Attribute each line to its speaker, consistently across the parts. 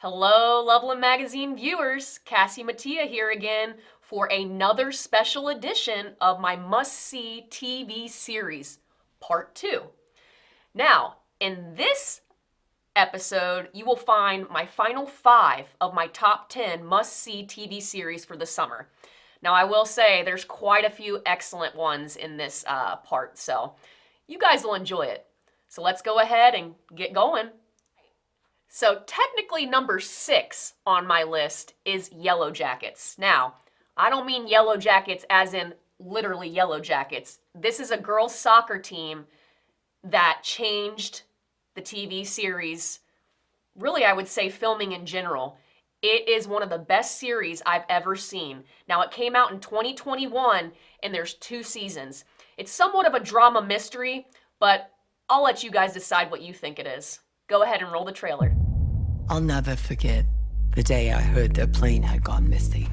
Speaker 1: Hello, Loveland Magazine viewers. Cassie Mattia here again for another special edition of my must-see TV series, Part 2. Now, in this episode, you will find my final 5 of my top 10 must-see TV series for the summer. Now, I will say there's quite a few excellent ones in this part, so you guys will enjoy it. So let's go ahead and get going. So technically number 6 on my list is Yellow Jackets. Now, I don't mean Yellow Jackets as in literally Yellow Jackets. This is a girls' soccer team that changed the TV series, really I would say filming in general. It is one of the best series I've ever seen. Now, it came out in 2021 and there's 2 seasons. It's somewhat of a drama mystery, but I'll let you guys decide what you think it is. Go ahead and roll the trailer.
Speaker 2: I'll never forget the day I heard their plane had gone missing.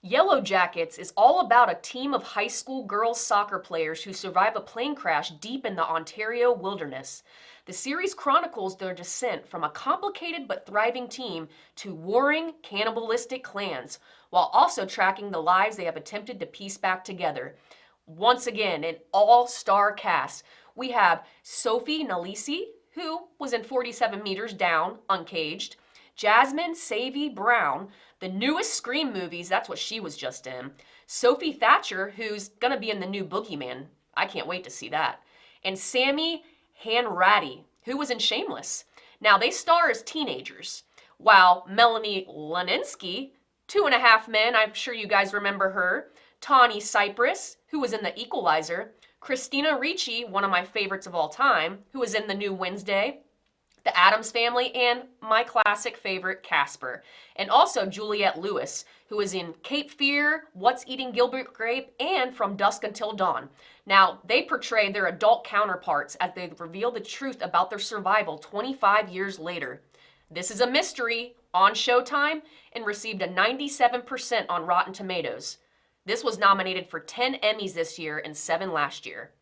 Speaker 1: Yellow Jackets is all about a team of high school girls soccer players who survive a plane crash deep in the Ontario wilderness. The series chronicles their descent from a complicated but thriving team to warring, cannibalistic clans, while also tracking the lives they have attempted to piece back together. Once again, an all-star cast. We have Sophie Nalisi, who was in 47 Meters Down, Uncaged. Jasmine Savy Brown, the newest Scream movies, that's what she was just in. Sophie Thatcher, who's gonna be in the new Boogeyman. I can't wait to see that. And Sammy Hanratty, who was in Shameless. Now, they star as teenagers, while Melanie Leninsky, 2.5 Men, I'm sure you guys remember her. Tawny Cypress, who was in The Equalizer. Christina Ricci, one of my favorites of all time, who was in The New Wednesday, The Addams Family, and my classic favorite, Casper. And also Juliette Lewis, who was in Cape Fear, What's Eating Gilbert Grape, and From Dusk Until Dawn. Now, they portray their adult counterparts as they reveal the truth about their survival 25 years later. This is a mystery on Showtime and received a 97% on Rotten Tomatoes. This was nominated for 10 Emmys this year and 7 last year.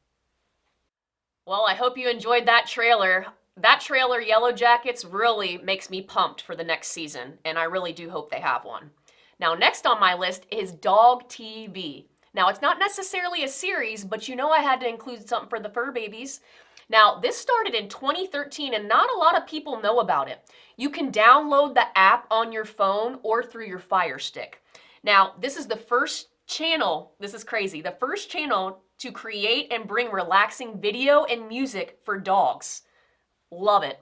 Speaker 1: Well, I hope you enjoyed that trailer. That trailer, Yellow Jackets, really makes me pumped for the next season, and I really do hope they have one. Now, next on my list is Dog TV. Now, it's not necessarily a series, but you know I had to include something for the fur babies. Now, this started in 2013, and not a lot of people know about it. You can download the app on your phone or through your Fire Stick. Now, this is the first channel, this is crazy, the first channel to create and bring relaxing video and music for dogs. Love it.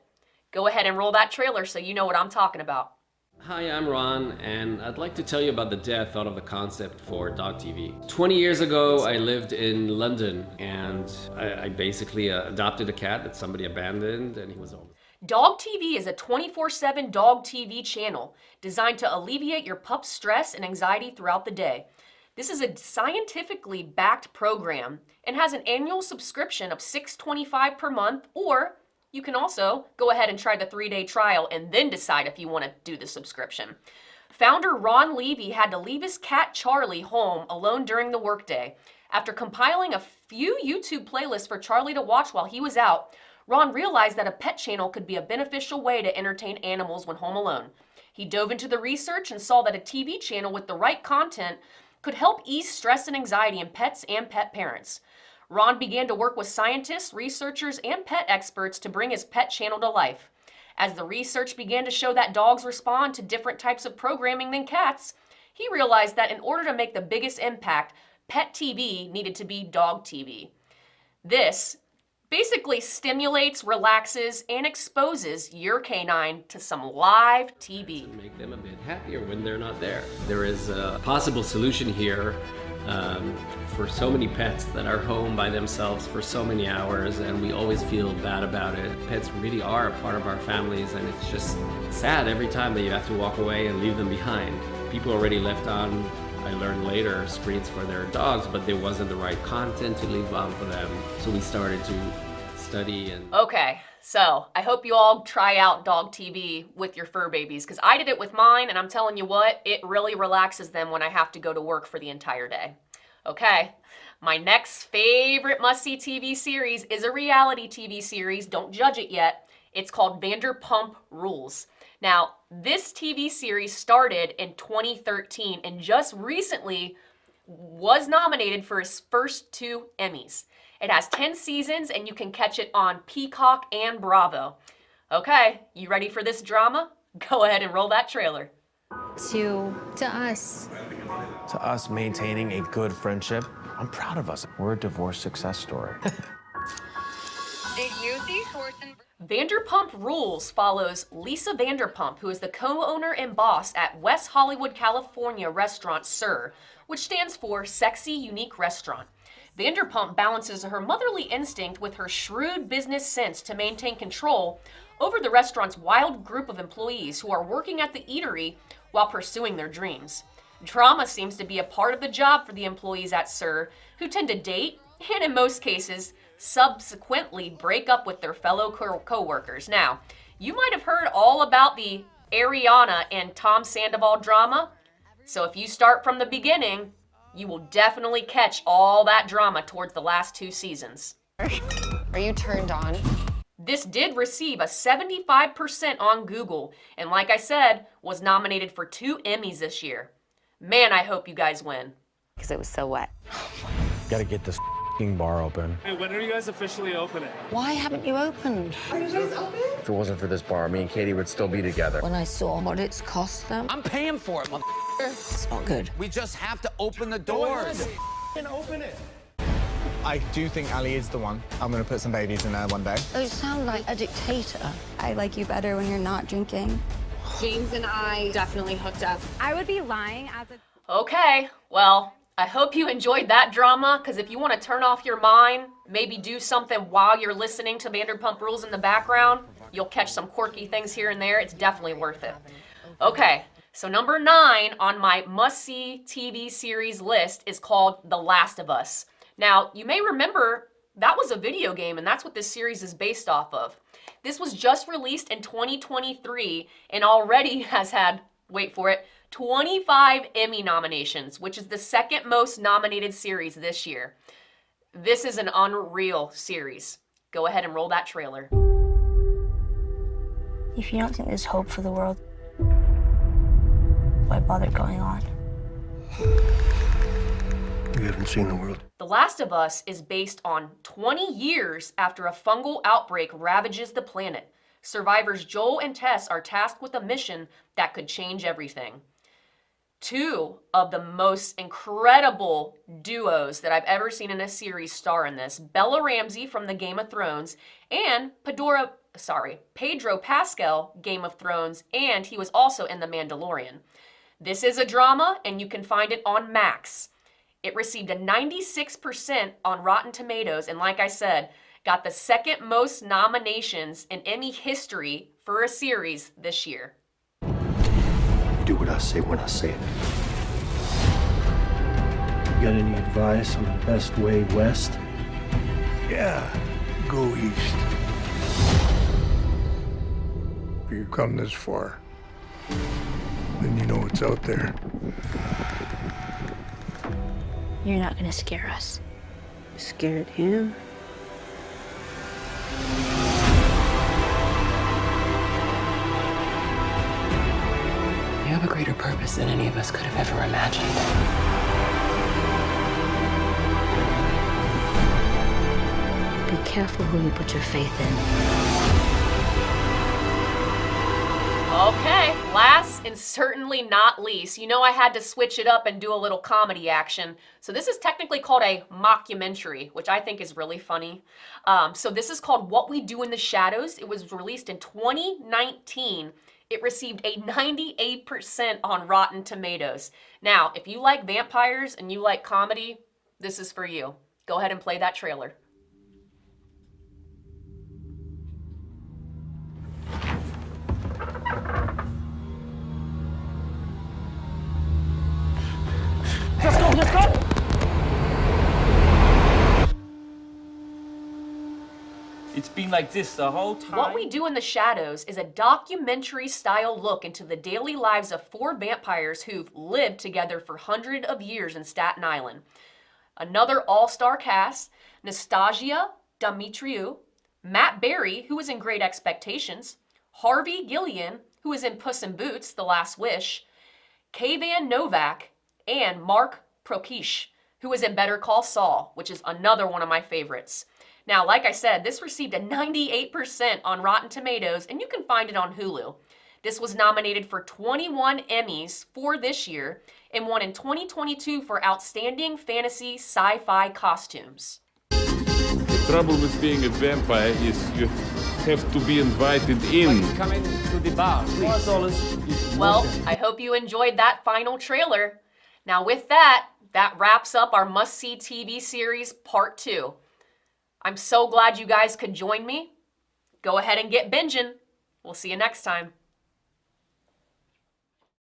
Speaker 1: Go ahead and roll that trailer so you know what I'm talking about.
Speaker 3: Hi, I'm Ron, and I'd like to tell you about the day I thought of the concept for Dog TV. 20 years ago, I lived in London, and I basically adopted a cat that somebody abandoned, and he was old.
Speaker 1: Dog TV is a 24/7 dog TV channel designed to alleviate your pup's stress and anxiety throughout the day. This is a scientifically backed program and has an annual subscription of $6.25 per month, or you can also go ahead and try the 3-day trial and then decide if you want to do the subscription. Founder Ron Levy had to leave his cat Charlie home alone during the workday. After compiling a few YouTube playlists for Charlie to watch while he was out, Ron realized that a pet channel could be a beneficial way to entertain animals when home alone. He dove into the research and saw that a TV channel with the right content could help ease stress and anxiety in pets and pet parents. Ron began to work with scientists, researchers, and pet experts to bring his pet channel to life. As the research began to show that dogs respond to different types of programming than cats, he realized that in order to make the biggest impact, pet TV needed to be dog TV. This basically stimulates, relaxes, and exposes your canine to some live TV.
Speaker 3: Make them a bit happier when they're not there. There is a possible solution here for so many pets that are home by themselves for so many hours, and we always feel bad about it. Pets really are a part of our families, and it's just sad every time that you have to walk away and leave them behind. People already left on, I learned later, screens for their dogs, but there wasn't the right content to leave on for them. So we started to study and...
Speaker 1: Okay, so I hope you all try out Dog TV with your fur babies, because I did it with mine, and I'm telling you what, it really relaxes them when I have to go to work for the entire day. Okay, my next favorite must-see TV series is a reality TV series, don't judge it yet. It's called Vanderpump Rules. Now, this TV series started in 2013 and just recently was nominated for its first 2 Emmys. It has 10 seasons and you can catch it on Peacock and Bravo. Okay, you ready for this drama? Go ahead and roll that trailer.
Speaker 4: To us.
Speaker 5: To us maintaining a good friendship, I'm proud of us. We're a divorce success story.
Speaker 4: Did you see Schwarzenegger?
Speaker 1: Vanderpump Rules follows Lisa Vanderpump, who is the co-owner and boss at West Hollywood, California restaurant SUR, which stands for Sexy Unique Restaurant. Vanderpump balances her motherly instinct with her shrewd business sense to maintain control over the restaurant's wild group of employees who are working at the eatery while pursuing their dreams. Drama seems to be a part of the job for the employees at SUR, who tend to date, and in most cases, subsequently break up with their fellow co-workers. Now, you might have heard all about the Ariana and Tom Sandoval drama, so if you start from the beginning, you will definitely catch all that drama towards the last 2 seasons.
Speaker 4: Are you turned on?
Speaker 1: This did receive a 75% on Google, and like I said, was nominated for 2 Emmys this year. Man, I hope you guys win.
Speaker 4: Because it was so wet.
Speaker 5: Gotta get this bar open.
Speaker 6: Hey, when are you guys officially opening?
Speaker 4: Why haven't you opened?
Speaker 5: If it wasn't for this bar, me and Katie would still be together.
Speaker 4: When I saw what it's cost them,
Speaker 7: I'm paying for it,
Speaker 4: it's not good.
Speaker 7: We just have to open the doors.
Speaker 6: Open it.
Speaker 8: I do think Ali is the one. I'm gonna put some babies in there one day.
Speaker 4: You sound like a dictator.
Speaker 9: I like you better when you're not drinking.
Speaker 10: James and I definitely hooked up.
Speaker 9: I would be lying as a...
Speaker 1: Okay, well, I hope you enjoyed that drama, because if you want to turn off your mind, maybe do something while you're listening to Vanderpump Rules in the background, you'll catch some quirky things here and there. It's definitely worth it. Okay, so number 9 on my must-see TV series list is called The Last of Us. Now, you may remember that was a video game, and that's what this series is based off of. This was just released in 2023 and already has had, wait for it, 25 Emmy nominations, which is the second most nominated series this year. This is an unreal series. Go ahead and roll that trailer.
Speaker 9: If you don't think there's hope for the world, why bother going on?
Speaker 11: You haven't seen the world.
Speaker 1: The Last of Us is based on 20 years after a fungal outbreak ravages the planet. Survivors Joel and Tess are tasked with a mission that could change everything. 2 of the most incredible duos that I've ever seen in a series star in this. Bella Ramsey from the Game of Thrones and Pedro Pascal, Game of Thrones, and he was also in The Mandalorian. This is a drama and you can find it on Max. It received a 96% on Rotten Tomatoes, and like I said, got the second most nominations in Emmy history for a series this year.
Speaker 11: You do what I say when I say it. You got any advice on the best way west?
Speaker 12: Yeah, go east. If you come this far, then you know what's out there.
Speaker 9: You're not gonna scare us.
Speaker 10: Scared him?
Speaker 2: You have a greater purpose than any of us could have ever imagined.
Speaker 4: Be careful who you put your faith in.
Speaker 1: Okay, last and certainly not least, you know I had to switch it up and do a little comedy action. So this is technically called a mockumentary, which I think is really funny. So this is called What We Do in the Shadows. It was released in 2019. It received a 98% on Rotten Tomatoes. Now, if you like vampires and you like comedy, this is for you. Go ahead and play that trailer.
Speaker 6: Let's go! It's been like this the whole time.
Speaker 1: What We Do in the Shadows is a documentary-style look into the daily lives of 4 vampires who've lived together for hundreds of years in Staten Island. Another all-star cast, Nastasia Dimitriou, Matt Berry, who was in Great Expectations, Harvey Gillian, who was in Puss in Boots, The Last Wish, Kayvan Novak, and Mark Prokish, who was in Better Call Saul, which is another one of my favorites. Now, like I said, this received a 98% on Rotten Tomatoes, and you can find it on Hulu. This was nominated for 21 Emmys for this year and won in 2022 for Outstanding Fantasy Sci-Fi Costumes.
Speaker 13: The trouble with being a vampire is you have to be invited in.
Speaker 6: Come into the bar, please.
Speaker 1: Well, I hope you enjoyed that final trailer. Now with that wraps up our must-see TV series part 2. I'm so glad you guys could join me. Go ahead and get binging. We'll see you next time.